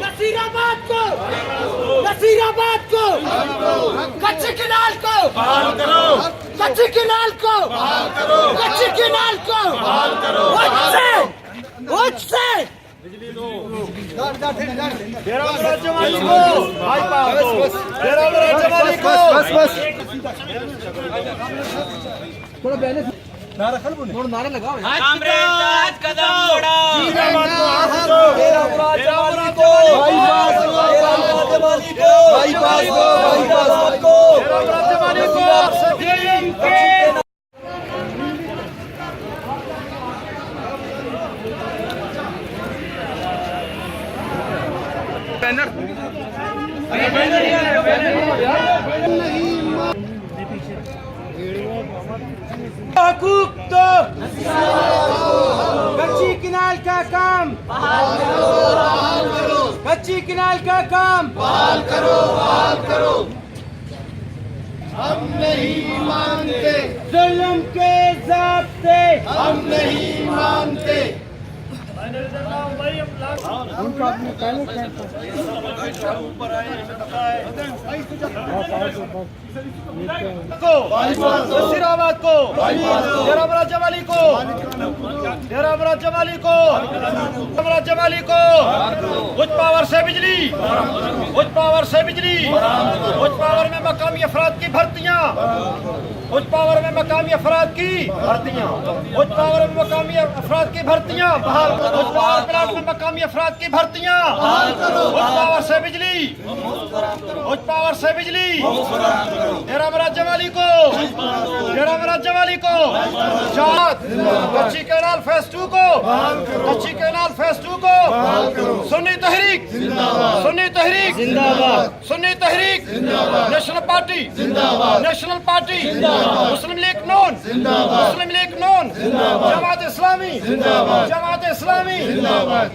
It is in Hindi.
नसीराबाद को, नसीराबाद को, कच्चे किनाल को, कच्चे किनाल को, कच्चे किनाल को, उससे डेरा मुराद जमाली को, डेरा मुराद जमाली को, थोड़ा बैलेंस नारा लगाओ। कामरेड कदम बढ़ाओ। डेरा मुराद जमाली को, बाईपास को, डेरा मुराद जमाली को, बाईपास को, बाईपास को, डेरा मुराद जमाली को, हकूक तो कच्ची किनाल का काम, कच्ची किनाल का काम बहाल करो, बहाल करो। हम नहीं मानते जुल्म के ज़ाब्ते, हम नहीं मानते। नसीराबाद को, डेरा मुराद जमाली को, डेरा मुराद जमाली को, मुराद जमाली को, उच्च पावर से बिजली, उच्च पावर से बिजली, उच्च पावर में मकामी अफराद की भर्तियां, उच्च पावर में मकामी अफराद की भर्तियां, उच्च पावर में मकामी अफराद की भर्तियां बहाल करो, उच्च पावर प्लांट में मकामी अफराद की भर्तियां बहाल करो, उच्च पावर से बिजली, उच्च पावर से बिजली, डेरा मुराद जमाली को, डेरा मुराद जमाली को, कच्ची कैनाल फेज 2 को, कच्ची कैनाल फेज 2 को, सुन्नी तहरीक, सुन्नी तहरीक जिंदाबाद, सुन्नी तहरीक नेशनल पार्टी जिंदाबाद, नेशनल पार्टी मुस्लिम लीग नून जिंदाबाद, मुस्लिम लीग नून जिंदाबाद, जमात इस्लामी जिंदाबाद, जमात इस्लामी जिंदाबाद।